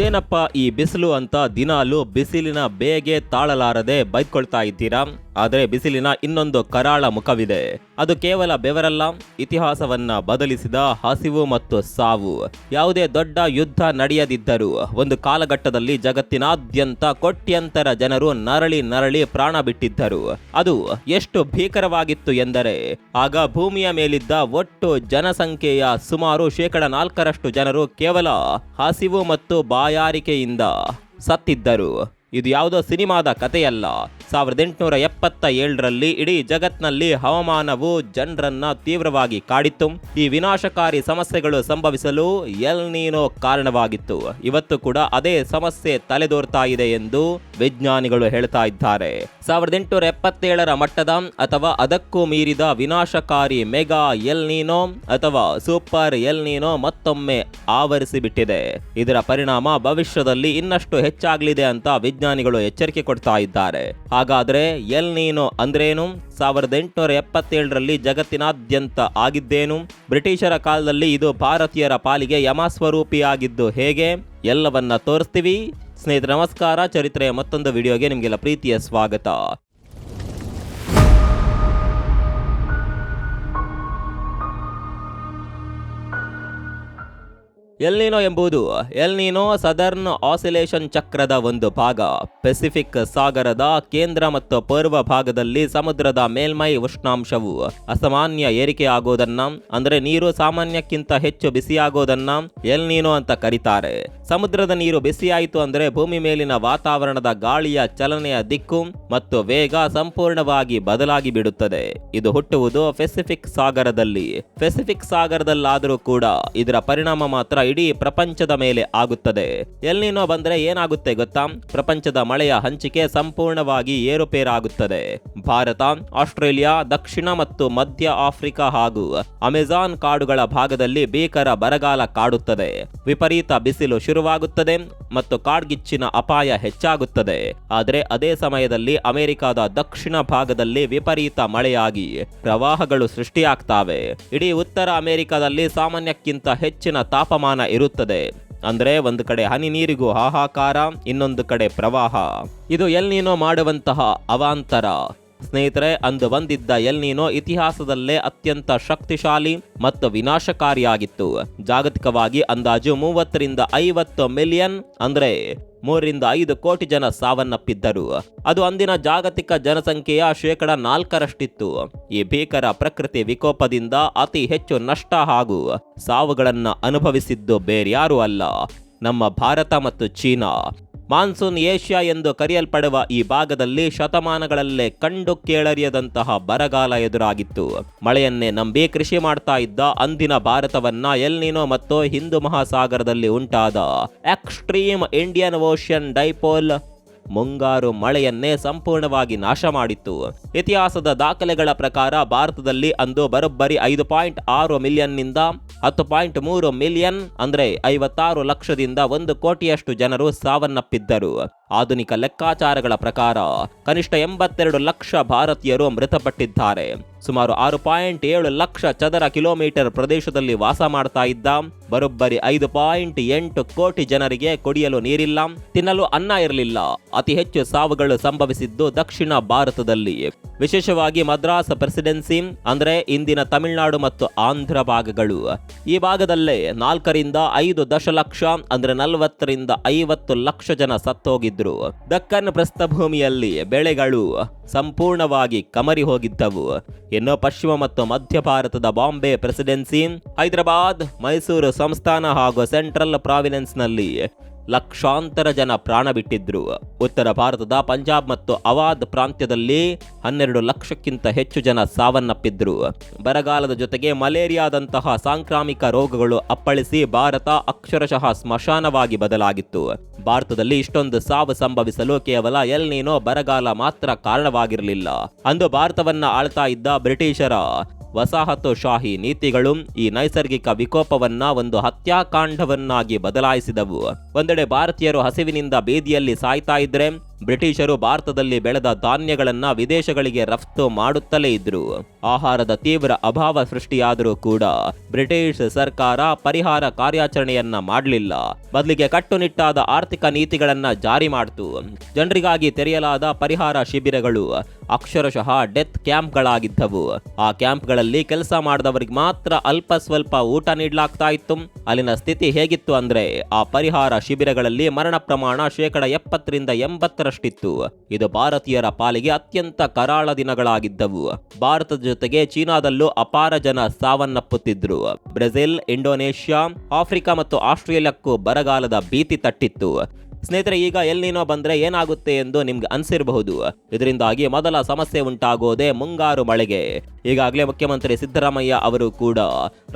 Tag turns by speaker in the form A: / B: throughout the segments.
A: ಏನಪ್ಪ ಈ ಬಿಸಿಲು ಅಂತ ದಿನಾಲು ಬಿಸಿಲಿನ ಬೇಗೆ ತಾಳಲಾರದೆ ಬೈದ್ಕೊಳ್ತಾ ಇದ್ದೀರಾ? ಆದರೆ ಬಿಸಿಲಿನ ಇನ್ನೊಂದು ಕರಾಳ ಮುಖವಿದೆ. ಅದು ಕೇವಲ ಬೆವರಲ್ಲ, ಇತಿಹಾಸವನ್ನ ಬದಲಿಸಿದ ಹಸಿವು ಮತ್ತು ಸಾವು. ಯಾವುದೇ ದೊಡ್ಡ ಯುದ್ಧ ನಡೆಯದಿದ್ದರೂ ಒಂದು ಕಾಲಘಟ್ಟದಲ್ಲಿ ಜಗತ್ತಿನಾದ್ಯಂತ ಕೋಟ್ಯಂತರ ಜನರು ನರಳಿ ಪ್ರಾಣ ಬಿಟ್ಟಿದ್ದರು. ಅದು ಎಷ್ಟು ಭೀಕರವಾಗಿತ್ತು ಎಂದರೆ ಆಗ ಭೂಮಿಯ ಮೇಲಿದ್ದ ಒಟ್ಟು ಜನಸಂಖ್ಯೆಯ ಸುಮಾರು 4% ಜನರು ಕೇವಲ ಹಸಿವು ಮತ್ತು ಬಾಯಾರಿಕೆಯಿಂದ ಸತ್ತಿದ್ದರು. ಇದು ಯಾವುದೋ ಸಿನಿಮಾದ ಕಥೆಯಲ್ಲ. 1877ರಲ್ಲಿ ಇಡೀ ಜಗತ್ನಲ್ಲಿ ಹವಾಮಾನವು ಜನರನ್ನ ತೀವ್ರವಾಗಿ ಕಾಡಿತ್ತು. ಈ ವಿನಾಶಕಾರಿ ಸಮಸ್ಯೆಗಳು ಸಂಭವಿಸಲು ಎಲ್ ನೀನೋ ಕಾರಣವಾಗಿತ್ತು. ಇವತ್ತು ಕೂಡ ಅದೇ ಸಮಸ್ಯೆ ತಲೆದೋರ್ತಾ ಇದೆ ಎಂದು ವಿಜ್ಞಾನಿಗಳು ಹೇಳ್ತಾ ಇದ್ದಾರೆ. 1877ರ ಮಟ್ಟದ ಅಥವಾ ಅದಕ್ಕೂ ಮೀರಿದ ವಿನಾಶಕಾರಿ ಮೆಗಾ ಎಲ್ ನೀನೋ ಅಥವಾ ಸೂಪರ್ ಎಲ್ ನೀನೋ ಮತ್ತೊಮ್ಮೆ ಆವರಿಸಿಬಿಟ್ಟಿದೆ. ಇದರ ಪರಿಣಾಮ ಭವಿಷ್ಯದಲ್ಲಿ ಇನ್ನಷ್ಟು ಹೆಚ್ಚಾಗಲಿದೆ ಅಂತ ವಿಜ್ಞಾನಿಗಳು ಎಚ್ಚರಿಕೆ ಕೊಡ್ತಾ ಇದ್ದಾರೆ. ಹಾಗಾದ್ರೆ ಎಲ್ ನೀನೋ ಅಂದ್ರೇನು? 1877ರಲ್ಲಿ ಜಗತ್ತಿನಾದ್ಯಂತ ಆಗಿದ್ದೇನು? ಬ್ರಿಟಿಷರ ಕಾಲದಲ್ಲಿ ಇದು ಭಾರತೀಯರ ಪಾಲಿಗೆ ಯಮಸ್ವರೂಪಿಯಾಗಿದ್ದು ಹೇಗೆ? ಎಲ್ಲವನ್ನ ತೋರಿಸ್ತೀವಿ. ಸ್ನೇಹಿತರೆ ನಮಸ್ಕಾರ. ಚರಿತ್ರೆಯ ಮತ್ತೊಂದು ವಿಡಿಯೋಗೆ ನಿಮಗೆಲ್ಲ ಪ್ರೀತಿಯ ಸ್ವಾಗತ. ಎಲ್ ನೀನೋ ಎಂಬುದು ಎಲ್ ನೀನೋ ಸದರ್ನ್ ಆಸಿಲೇಷನ್ ಚಕ್ರದ ಒಂದು ಭಾಗ. ಪೆಸಿಫಿಕ್ ಸಾಗರದ ಕೇಂದ್ರ ಮತ್ತು ಪೂರ್ವ ಭಾಗದಲ್ಲಿ ಸಮುದ್ರದ ಮೇಲ್ಮೈ ಉಷ್ಣಾಂಶವು ಅಸಾಮಾನ್ಯ ಏರಿಕೆಯಾಗೋದನ್ನ, ಅಂದ್ರೆ ನೀರು ಸಾಮಾನ್ಯಕ್ಕಿಂತ ಹೆಚ್ಚು ಬಿಸಿಯಾಗೋದನ್ನ ಎಲ್ ನೀನೋ ಅಂತ ಕರೀತಾರೆ. ಸಮುದ್ರದ ನೀರು ಬಿಸಿಯಾಯಿತು ಅಂದ್ರೆ ಭೂಮಿ ಮೇಲಿನ ವಾತಾವರಣದ ಗಾಳಿಯ ಚಲನೆಯ ದಿಕ್ಕು ಮತ್ತು ವೇಗ ಸಂಪೂರ್ಣವಾಗಿ ಬದಲಾಗಿ ಬಿಡುತ್ತದೆ. ಇದು ಹುಟ್ಟುವುದು ಪೆಸಿಫಿಕ್ ಸಾಗರದಲ್ಲಿ. ಪೆಸಿಫಿಕ್ ಸಾಗರದಲ್ಲಾದರೂ ಕೂಡ ಇದರ ಪರಿಣಾಮ ಮಾತ್ರ ಇಡೀ ಪ್ರಪಂಚದ ಮೇಲೆ ಆಗುತ್ತದೆ. ಎಲ್ ನೀನೋ ಬಂದ್ರೆ ಏನಾಗುತ್ತೆ ಗೊತ್ತಾ? ಪ್ರಪಂಚದ ಮಳೆಯ ಹಂಚಿಕೆ ಸಂಪೂರ್ಣವಾಗಿ ಏರುಪೇರಾಗುತ್ತದೆ. ಭಾರತ, ಆಸ್ಟ್ರೇಲಿಯಾ, ದಕ್ಷಿಣ ಮತ್ತು ಮಧ್ಯ ಆಫ್ರಿಕಾ ಹಾಗೂ ಅಮೆಜಾನ್ ಕಾಡುಗಳ ಭಾಗದಲ್ಲಿ ಭೀಕರ ಬರಗಾಲ ಕಾಡುತ್ತದೆ. ವಿಪರೀತ ಬಿಸಿಲು ಶುರುವಾಗುತ್ತದೆ ಮತ್ತು ಕಾಡ್ಗಿಚ್ಚಿನ ಅಪಾಯ ಹೆಚ್ಚಾಗುತ್ತದೆ. ಆದರೆ ಅದೇ ಸಮಯದಲ್ಲಿ ಅಮೆರಿಕದ ದಕ್ಷಿಣ ಭಾಗದಲ್ಲಿ ವಿಪರೀತ ಮಳೆಯಾಗಿ ಪ್ರವಾಹಗಳು ಸೃಷ್ಟಿಯಾಗ್ತವೆ. ಇಡೀ ಉತ್ತರ ಅಮೆರಿಕದಲ್ಲಿ ಸಾಮಾನ್ಯಕ್ಕಿಂತ ಹೆಚ್ಚಿನ ತಾಪಮಾನ ಇರುತ್ತದೆ. ಅಂದ್ರೆ ಒಂದು ಕಡೆ ಹನಿ ನೀರಿಗೂ ಹಾಹಾಕಾರ, ಇನ್ನೊಂದು ಕಡೆ ಪ್ರವಾಹ. ಇದು ಎಲ್ ನೀನೋ ಮಾಡುವಂತಹ ಅವಾಂತರ. ಸ್ನೇಹಿತರೆ, ಅಂದು ಬಂದಿದ್ದ ಎಲ್ ನೀನೋ ಇತಿಹಾಸದಲ್ಲೇ ಅತ್ಯಂತ ಶಕ್ತಿಶಾಲಿ ಮತ್ತು ವಿನಾಶಕಾರಿಯಾಗಿತ್ತು. ಜಾಗತಿಕವಾಗಿ ಅಂದಾಜು 30ರಿಂದ 50 ಮಿಲಿಯನ್ ಅಂದ್ರೆ 3ರಿಂದ 5 ಕೋಟಿ ಜನ ಸಾವನ್ನಪ್ಪಿದ್ದರು. ಅದು ಅಂದಿನ ಜಾಗತಿಕ ಜನಸಂಖ್ಯೆಯ 4%ರಷ್ಟಿತ್ತು. ಈ ಭೀಕರ ಪ್ರಕೃತಿ ವಿಕೋಪದಿಂದ ಅತಿ ಹೆಚ್ಚು ನಷ್ಟ ಹಾಗೂ ಸಾವುಗಳನ್ನು ಅನುಭವಿಸಿದ್ದು ಬೇರ್ಯಾರೂ ಅಲ್ಲ, ನಮ್ಮ ಭಾರತ ಮತ್ತು ಚೀನಾ. ಮಾನ್ಸೂನ್ ಏಷ್ಯಾ ಎಂದು ಕರೆಯಲ್ಪಡುವ ಈ ಭಾಗದಲ್ಲಿ ಶತಮಾನಗಳಲ್ಲೇ ಕಂಡು ಕೇಳರಿಯದಂತಹ ಬರಗಾಲ ಎದುರಾಗಿತ್ತು. ಮಳೆಯನ್ನೇ ನಂಬಿ ಕೃಷಿ ಮಾಡ್ತಾ ಇದ್ದ ಅಂದಿನ ಭಾರತವನ್ನ ಎಲ್ ನೀನೋ ಮತ್ತು ಹಿಂದೂ ಮಹಾಸಾಗರದಲ್ಲಿ ಉಂಟಾದ ಎಕ್ಸ್ಟ್ರೀಮ್ ಇಂಡಿಯನ್ ಓಷನ್ ಡೈಪೋಲ್ ಮುಂಗಾರು ಮಳೆಯನ್ನೇ ಸಂಪೂರ್ಣವಾಗಿ ನಾಶ ಮಾಡಿತ್ತು. ಇತಿಹಾಸದ ದಾಖಲೆಗಳ ಪ್ರಕಾರ ಭಾರತದಲ್ಲಿ ಅಂದು ಬರೋಬ್ಬರಿ 5.6 ಮಿಲಿಯನ್ನಿಂದ 10.3 ಮಿಲಿಯನ್ ಅಂದ್ರೆ 56 ಲಕ್ಷದಿಂದ 1 ಕೋಟಿಯಷ್ಟು ಜನರು ಸಾವನ್ನಪ್ಪಿದ್ದರು. ಆಧುನಿಕ ಲೆಕ್ಕಾಚಾರಗಳ ಪ್ರಕಾರ ಕನಿಷ್ಠ 82 ಲಕ್ಷ ಭಾರತೀಯರು ಮೃತಪಟ್ಟಿದ್ದಾರೆ. ಸುಮಾರು 6.7 ಲಕ್ಷ ಚದರ ಕಿಲೋಮೀಟರ್ ಪ್ರದೇಶದಲ್ಲಿ ವಾಸ ಮಾಡ್ತಾ ಇದ್ದ ಬರೋಬ್ಬರಿ 5.8 ಕೋಟಿ ಜನರಿಗೆ ಕುಡಿಯಲು ನೀರಿಲ್ಲ, ತಿನ್ನಲು ಅನ್ನ ಇರಲಿಲ್ಲ. ಅತಿ ಹೆಚ್ಚು ಸಾವುಗಳು ಸಂಭವಿಸಿದ್ದು ದಕ್ಷಿಣ ಭಾರತದಲ್ಲಿ, ವಿಶೇಷವಾಗಿ ಮದ್ರಾಸ್ ಪ್ರೆಸಿಡೆನ್ಸಿ ಅಂದ್ರೆ ಇಂದಿನ ತಮಿಳುನಾಡು ಮತ್ತು ಆಂಧ್ರ ಭಾಗಗಳು. ಈ ಭಾಗದಲ್ಲೇ 4ರಿಂದ 5 ದಶಲಕ್ಷ ಅಂದ್ರೆ 40ರಿಂದ 50 ಲಕ್ಷ ಜನ ಸತ್ತೋಗಿದ್ರು. ದಕ್ಕನ್ ಪ್ರಸ್ಥಭೂಮಿಯಲ್ಲಿ ಬೆಳೆಗಳು ಸಂಪೂರ್ಣವಾಗಿ ಕಮರಿ ಹೋಗಿದ್ದವು. ಇನ್ನು ಪಶ್ಚಿಮ ಮತ್ತು ಮಧ್ಯ ಭಾರತದ ಬಾಂಬೆ ಪ್ರೆಸಿಡೆನ್ಸಿ, ಹೈದರಾಬಾದ್, ಮೈಸೂರು ಸಂಸ್ಥಾನ ಹಾಗೂ ಸೆಂಟ್ರಲ್ ಪ್ರಾವಿನೆನ್ಸ್ನಲ್ಲಿ ಲಕ್ಷಾಂತರ ಜನ ಪ್ರಾಣ ಬಿಟ್ಟಿದ್ರು. ಉತ್ತರ ಭಾರತದ ಪಂಜಾಬ್ ಮತ್ತು ಅವಾಧ್ ಪ್ರಾಂತ್ಯದಲ್ಲಿ 12 ಲಕ್ಷಕ್ಕಿಂತ ಹೆಚ್ಚು ಜನ ಸಾವನ್ನಪ್ಪಿದ್ರು. ಬರಗಾಲದ ಜೊತೆಗೆ ಮಲೇರಿಯಾದಂತಹ ಸಾಂಕ್ರಾಮಿಕ ರೋಗಗಳು ಅಪ್ಪಳಿಸಿ ಭಾರತ ಅಕ್ಷರಶಃ ಸ್ಮಶಾನವಾಗಿ ಬದಲಾಗಿತ್ತು. ಭಾರತದಲ್ಲಿ ಇಷ್ಟೊಂದು ಸಾವು ಸಂಭವಿಸಲು ಕೇವಲ ಎಲ್ ನೀನೋ ಬರಗಾಲ ಮಾತ್ರ ಕಾರಣವಾಗಿರಲಿಲ್ಲ. ಅಂದು ಭಾರತವನ್ನ ಆಳ್ತಾ ಇದ್ದ ಬ್ರಿಟಿಷರ ವಸಾಹತುಶಾಹಿ ನೀತಿಗಳು ಈ ನೈಸರ್ಗಿಕ ವಿಕೋಪವನ್ನ ಒಂದು ಹತ್ಯಾಕಾಂಡವನ್ನಾಗಿ ಬದಲಾಯಿಸಿದವು. ಒಂದೆಡೆ ಭಾರತೀಯರು ಹಸಿವಿನಿಂದ ಬೀದಿಯಲ್ಲಿ ಸಾಯ್ತಾ ಇದ್ರೆ, ಬ್ರಿಟಿಷರು ಭಾರತದಲ್ಲಿ ಬೆಳೆದ ಧಾನ್ಯಗಳನ್ನ ವಿದೇಶಗಳಿಗೆ ರಫ್ತು ಮಾಡುತ್ತಲೇ ಇದ್ರು. ಆಹಾರದ ತೀವ್ರ ಅಭಾವ ಸೃಷ್ಟಿಯಾದರೂ ಕೂಡ ಬ್ರಿಟಿಷ್ ಸರ್ಕಾರ ಪರಿಹಾರ ಕಾರ್ಯಾಚರಣೆಯನ್ನ ಮಾಡಲಿಲ್ಲ. ಬದಲಿಗೆ ಕಟ್ಟುನಿಟ್ಟಾದ ಆರ್ಥಿಕ ನೀತಿಗಳನ್ನ ಜಾರಿ ಮಾಡಿತು. ಜನರಿಗಾಗಿ ತೆರೆಯಲಾದ ಪರಿಹಾರ ಶಿಬಿರಗಳು ಅಕ್ಷರಶಃ ಡೆತ್ ಕ್ಯಾಂಪ್ಗಳಾಗಿದ್ದವು. ಆ ಕ್ಯಾಂಪ್ಗಳಲ್ಲಿ ಕೆಲಸ ಮಾಡಿದವರಿಗೆ ಮಾತ್ರ ಅಲ್ಪ ಸ್ವಲ್ಪ ಊಟ ನೀಡಲಾಗ್ತಾ ಇತ್ತು. ಅಲ್ಲಿನ ಸ್ಥಿತಿ ಹೇಗಿತ್ತು ಅಂದ್ರೆ ಆ ಪರಿಹಾರ ಶಿಬಿರಗಳಲ್ಲಿ ಮರಣ ಪ್ರಮಾಣ 70% ಇದು ಭಾರತೀಯರ ಪಾಲಿಗೆ ಅತ್ಯಂತ ಕರಾಳ ದಿನಗಳಾಗಿದ್ದವು. ಭಾರತದ ಜೊತೆಗೆ ಚೀನಾದಲ್ಲೂ ಅಪಾರ ಜನ ಸಾವನ್ನಪ್ಪುತ್ತಿದ್ರು. ಬ್ರೆಜಿಲ್, ಇಂಡೋನೇಷ್ಯಾ, ಆಫ್ರಿಕಾ ಮತ್ತು ಆಸ್ಟ್ರೇಲಿಯಾಕ್ಕೂ ಬರಗಾಲದ ಭೀತಿ ತಟ್ಟಿತ್ತು. ಸ್ನೇಹಿತರೆ, ಈಗ ಎಲ್ ನೀನೋ ಬಂದ್ರೆ ಏನಾಗುತ್ತೆ ಎಂದು ನಿಮ್ಗೆ ಅನ್ಸಿರಬಹುದು. ಇದರಿಂದಾಗಿ ಮೊದಲ ಸಮಸ್ಯೆ ಉಂಟಾಗೋದೇ ಮುಂಗಾರು ಮಳೆಗೆ. ಈಗಾಗಲೇ ಮುಖ್ಯಮಂತ್ರಿ ಸಿದ್ದರಾಮಯ್ಯ ಅವರು ಕೂಡ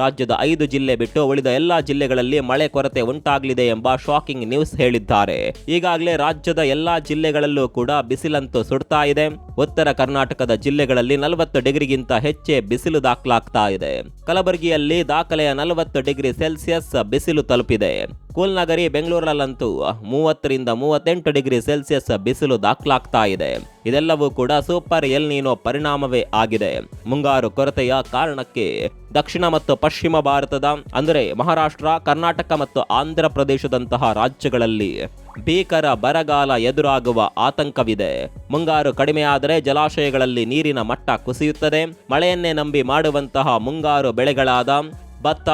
A: ರಾಜ್ಯದ 5 ಜಿಲ್ಲೆ ಬಿಟ್ಟು ಉಳಿದ ಎಲ್ಲಾ ಜಿಲ್ಲೆಗಳಲ್ಲಿ ಮಳೆ ಕೊರತೆ ಉಂಟಾಗಲಿದೆ ಎಂಬ ಶಾಕಿಂಗ್ ನ್ಯೂಸ್ ಹೇಳಿದ್ದಾರೆ. ಈಗಾಗಲೇ ರಾಜ್ಯದ ಎಲ್ಲಾ ಜಿಲ್ಲೆಗಳಲ್ಲೂ ಕೂಡ ಬಿಸಿಲಂತೂ ಸುಡ್ತಾ ಇದೆ. ಉತ್ತರ ಕರ್ನಾಟಕದ ಜಿಲ್ಲೆಗಳಲ್ಲಿ 40 ಡಿಗ್ರಿಗಿಂತ ಹೆಚ್ಚೇ ಬಿಸಿಲು ದಾಖಲಾಗ್ತಾ ಇದೆ. ಕಲಬುರಗಿಯಲ್ಲಿ ದಾಖಲೆಯ 40 ಡಿಗ್ರಿ ಸೆಲ್ಸಿಯಸ್ ಬಿಸಿಲು ತಲುಪಿದೆ. ಕೂಲ್ನಗರಿ ಬೆಂಗಳೂರಲ್ಲಂತೂ 30ರಿಂದ 38 ಡಿಗ್ರಿ ಸೆಲ್ಸಿಯಸ್ ಬಿಸಿಲು ದಾಖಲಾಗ್ತಾ ಇದೆ. ಇದೆಲ್ಲವೂ ಕೂಡ ಸೂಪರ್ ಎಲ್ ನೀನೋ ಪರಿಣಾಮವೇ ಆಗಿದೆ. ಮುಂಗಾರು ಕೊರತೆಯ ಕಾರಣಕ್ಕೆ ದಕ್ಷಿಣ ಮತ್ತು ಪಶ್ಚಿಮ ಭಾರತದ ಅಂದರೆ ಮಹಾರಾಷ್ಟ್ರ, ಕರ್ನಾಟಕ ಮತ್ತು ಆಂಧ್ರ ಪ್ರದೇಶದಂತಹ ರಾಜ್ಯಗಳಲ್ಲಿ ಭೀಕರ ಬರಗಾಲ ಎದುರಾಗುವ ಆತಂಕವಿದೆ. ಮುಂಗಾರು ಕಡಿಮೆಯಾದರೆ ಜಲಾಶಯಗಳಲ್ಲಿ ನೀರಿನ ಮಟ್ಟ ಕುಸಿಯುತ್ತದೆ. ಮಳೆಯನ್ನೇ ನಂಬಿ ಮಾಡುವಂತಹ ಮುಂಗಾರು ಬೆಳೆಗಳಾದ ಭತ್ತ,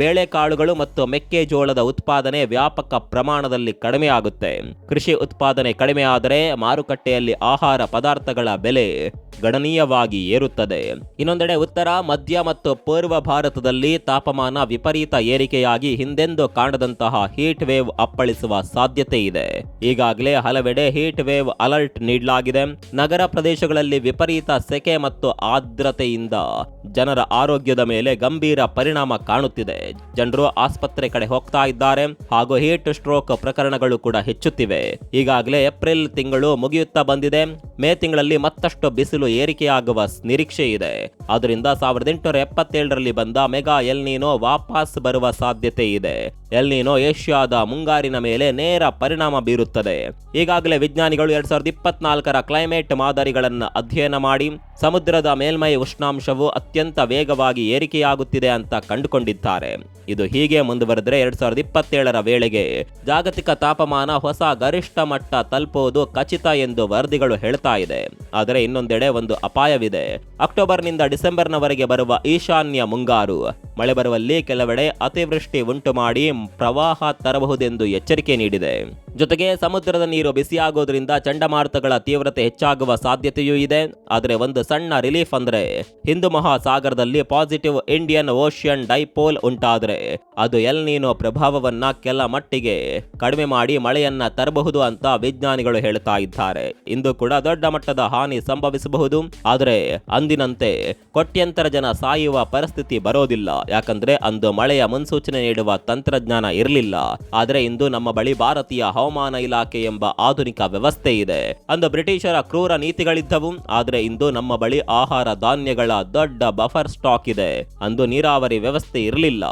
A: ಬೇಳೆಕಾಳುಗಳು ಮತ್ತು ಮೆಕ್ಕೆಜೋಳದ ಉತ್ಪಾದನೆ ವ್ಯಾಪಕ ಪ್ರಮಾಣದಲ್ಲಿ ಕಡಿಮೆಯಾಗುತ್ತೆ. ಕೃಷಿ ಉತ್ಪಾದನೆ ಕಡಿಮೆಯಾದರೆ ಮಾರುಕಟ್ಟೆಯಲ್ಲಿ ಆಹಾರ ಪದಾರ್ಥಗಳ ಬೆಲೆ ಗಣನೀಯವಾಗಿ ಏರುತ್ತದೆ. ಇನ್ನೊಂದೆಡೆ ಉತ್ತರ, ಮಧ್ಯ ಮತ್ತು ಪೂರ್ವ ಭಾರತದಲ್ಲಿ ತಾಪಮಾನ ವಿಪರೀತ ಏರಿಕೆಯಾಗಿ ಹಿಂದೆಂದೂ ಕಾಣದಂತಹ ಹೀಟ್ ವೇವ್ ಅಪ್ಪಳಿಸುವ ಸಾಧ್ಯತೆ ಇದೆ. ಈಗಾಗಲೇ ಹಲವೆಡೆ ಹೀಟ್ ವೇವ್ ಅಲರ್ಟ್ ನೀಡಲಾಗಿದೆ. ನಗರ ಪ್ರದೇಶಗಳಲ್ಲಿ ವಿಪರೀತ ಸೆಕೆ ಮತ್ತು ಆರ್ದ್ರತೆಯಿಂದ ಜನರ ಆರೋಗ್ಯದ ಮೇಲೆ ಗಂಭೀರ ಪರಿಣಾಮ ಕಾಣುತ್ತಿದೆ. ಜನರು ಆಸ್ಪತ್ರೆ ಕಡೆ ಹೋಗ್ತಾ ಇದ್ದಾರೆ ಹಾಗೂ ಹೀಟ್ ಸ್ಟ್ರೋಕ್ ಪ್ರಕರಣಗಳು ಕೂಡ ಹೆಚ್ಚುತ್ತಿವೆ. ಈಗಾಗಲೇ ಏಪ್ರಿಲ್ ತಿಂಗಳು ಮುಗಿಯುತ್ತಾ ಬಂದಿದೆ. ಮೇ ತಿಂಗಳಲ್ಲಿ ಮತ್ತಷ್ಟು ಬಿಸಿಲು ಏರಿಕೆಯಾಗುವ ನಿರೀಕ್ಷೆ ಇದೆ. ಆದ್ದರಿಂದ 1877ರಲ್ಲಿ ಬಂದ ಮೆಗಾ ಎಲ್ ನೀನೋ ವಾಪಸ್ ಬರುವ ಸಾಧ್ಯತೆ ಇದೆ. ಎಲ್ ನೀನೋ ಏಷ್ಯಾದ ಮುಂಗಾರಿನ ಮೇಲೆ ನೇರ ಪರಿಣಾಮ ಬೀರುತ್ತದೆ. ಈಗಾಗಲೇ ವಿಜ್ಞಾನಿಗಳು 2024ರ ಕ್ಲೈಮೇಟ್ ಮಾದರಿಗಳನ್ನು ಅಧ್ಯಯನ ಮಾಡಿ ಸಮುದ್ರದ ಮೇಲ್ಮೈ ಉಷ್ಣಾಂಶವು ಅತ್ಯಂತ ವೇಗವಾಗಿ ಏರಿಕೆಯಾಗುತ್ತಿದೆ ಅಂತ ಕಂಡುಕೊಂಡಿದ್ದಾರೆ. ಇದು ಹೀಗೆ ಮುಂದುವರೆದರೆ 2027ರ ವೇಳೆಗೆ ಜಾಗತಿಕ ತಾಪಮಾನ ಹೊಸ ಗರಿಷ್ಠ ಮಟ್ಟ ತಲುಪುವುದು ಖಚಿತ ಎಂದು ವರದಿಗಳು ಹೇಳ್ತಾ ಇದೆ. ಆದರೆ ಇನ್ನೊಂದೆಡೆ ಒಂದು ಅಪಾಯವಿದೆ. ಅಕ್ಟೋಬರ್ನಿಂದ ಡಿಸೆಂಬರ್ನವರೆಗೆ ಬರುವ ಈಶಾನ್ಯ ಮುಂಗಾರು ಮಳೆ ಬರುವಲ್ಲಿ ಕೆಲವೆಡೆ ಅತಿವೃಷ್ಟಿ ಉಂಟು ಮಾಡಿ ಪ್ರವಾಹ ತರಬಹುದೆಂದು ಎಚ್ಚರಿಕೆ ನೀಡಿದೆ. ಜೊತೆಗೆ ಸಮುದ್ರದ ನೀರು ಬಿಸಿಯಾಗೋದ್ರಿಂದ ಚಂಡಮಾರುತಗಳ ತೀವ್ರತೆ ಹೆಚ್ಚಾಗುವ ಸಾಧ್ಯತೆಯೂ ಇದೆ. ಆದರೆ ಒಂದು ಸಣ್ಣ ರಿಲೀಫ್ ಅಂದ್ರೆ ಹಿಂದೂ ಮಹಾಸಾಗರದಲ್ಲಿ ಪಾಸಿಟಿವ್ ಇಂಡಿಯನ್ ಓಷಿಯನ್ ಡೈಪೋಲ್ ಉಂಟಾದ್ರೆ ಅದು ಎಲ್ ನೀನೋ ಪ್ರಭಾವವನ್ನ ಕೆಲ ಮಟ್ಟಿಗೆ ಕಡಿಮೆ ಮಾಡಿ ಮಳೆಯನ್ನ ತರಬಹುದು ಅಂತ ವಿಜ್ಞಾನಿಗಳು ಹೇಳ್ತಾ ಇದ್ದಾರೆ. ಇಂದು ಕೂಡ ದೊಡ್ಡ ಮಟ್ಟದ ಹಾನಿ ಸಂಭವಿಸಬಹುದು. ಆದರೆ ಅಂದಿನಂತೆ ಕೋಟ್ಯಂತರ ಜನ ಸಾಯುವ ಪರಿಸ್ಥಿತಿ ಬರೋದಿಲ್ಲ. ಯಾಕಂದ್ರೆ ಅಂದು ಮಳೆಯ ಮುನ್ಸೂಚನೆ ನೀಡುವ ತಂತ್ರಜ್ಞಾನ ಇರಲಿಲ್ಲ. ಆದರೆ ಇಂದು ನಮ್ಮ ಬಳಿ ಭಾರತೀಯ ಹವಾಮಾನ ಇಲಾಖೆ ಎಂಬ ಆಧುನಿಕ ವ್ಯವಸ್ಥೆ ಇದೆ. ಅಂದು ಬ್ರಿಟಿಷರ ಕ್ರೂರ ನೀತಿಗಳಿದ್ದವು. ಆದರೆ ಇಂದು ನಮ್ಮ ಬಳಿ ಆಹಾರ ಧಾನ್ಯಗಳ ದೊಡ್ಡ ಬಫರ್ ಸ್ಟಾಕ್ ಇದೆ. ಅಂದು ನೀರಾವರಿ ವ್ಯವಸ್ಥೆ ಇರಲಿಲ್ಲ.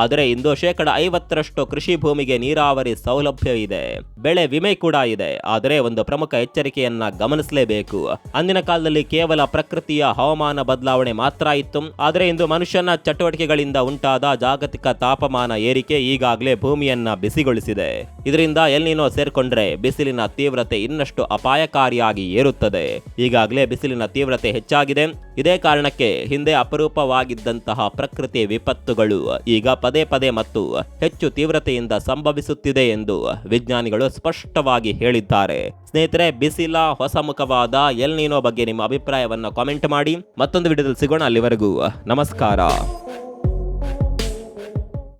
A: ಆದರೆ ಇಂದು 50% ಕೃಷಿ ಭೂಮಿಗೆ ನೀರಾವರಿ ಸೌಲಭ್ಯ ಇದೆ. ಬೆಳೆ ವಿಮೆ ಕೂಡ ಇದೆ. ಆದರೆ ಒಂದು ಪ್ರಮುಖ ಎಚ್ಚರಿಕೆಯನ್ನ ಗಮನಿಸಲೇಬೇಕು. ಅಂದಿನ ಕಾಲದಲ್ಲಿ ಕೇವಲ ಪ್ರಕೃತಿಯ ಹವಾಮಾನ ಬದಲಾವಣೆ ಮಾತ್ರ ಇತ್ತು. ಆದರೆ ಇಂದು ಮನುಷ್ಯನ ಚಟುವಟಿಕೆಗಳಿಂದ ಉಂಟಾದ ಜಾಗತಿಕ ತಾಪಮಾನ ಏರಿಕೆ ಈಗಾಗಲೇ ಭೂಮಿಯನ್ನ ಬಿಸಿಗೊಳಿಸಿದೆ. ಇದರಿಂದ ಎಲ್ ನೀನೋ ಸೇರ್ಕೊಂಡ್ರೆ ಬಿಸಿಲಿನ ತೀವ್ರತೆ ಇನ್ನಷ್ಟು ಅಪಾಯಕಾರಿಯಾಗಿ ಏರುತ್ತದೆ. ಈಗಾಗಲೇ ಬಿಸಿಲಿನ ತೀವ್ರತೆ ಹೆಚ್ಚಾಗಿದೆ. ಇದೇ ಕಾರಣಕ್ಕೆ ಹಿಂದೆ ಅಪರೂಪವಾಗಿದ್ದಂತಹ ಪ್ರಕೃತಿ ವಿಪತ್ತುಗಳು ಈಗ ಪದೇ ಪದೇ ಮತ್ತು ಹೆಚ್ಚು ತೀವ್ರತೆಯಿಂದ ಸಂಭವಿಸುತ್ತಿದೆ ಎಂದು ವಿಜ್ಞಾನಿಗಳು ಸ್ಪಷ್ಟವಾಗಿ ಹೇಳಿದ್ದಾರೆ. ಸ್ನೇಹಿತರೆ, ಬಿಸಿಲ ಹೊಸ ಮುಖವಾದ ಎಲ್ ನೀನೋ ಬಗ್ಗೆ ನಿಮ್ಮ ಅಭಿಪ್ರಾಯವನ್ನು ಕಾಮೆಂಟ್ ಮಾಡಿ. ಮತ್ತೊಂದು ವಿಡಿಯೋದಲ್ಲಿ ಸಿಗೋಣ. ಅಲ್ಲಿವರೆಗೂ ನಮಸ್ಕಾರ.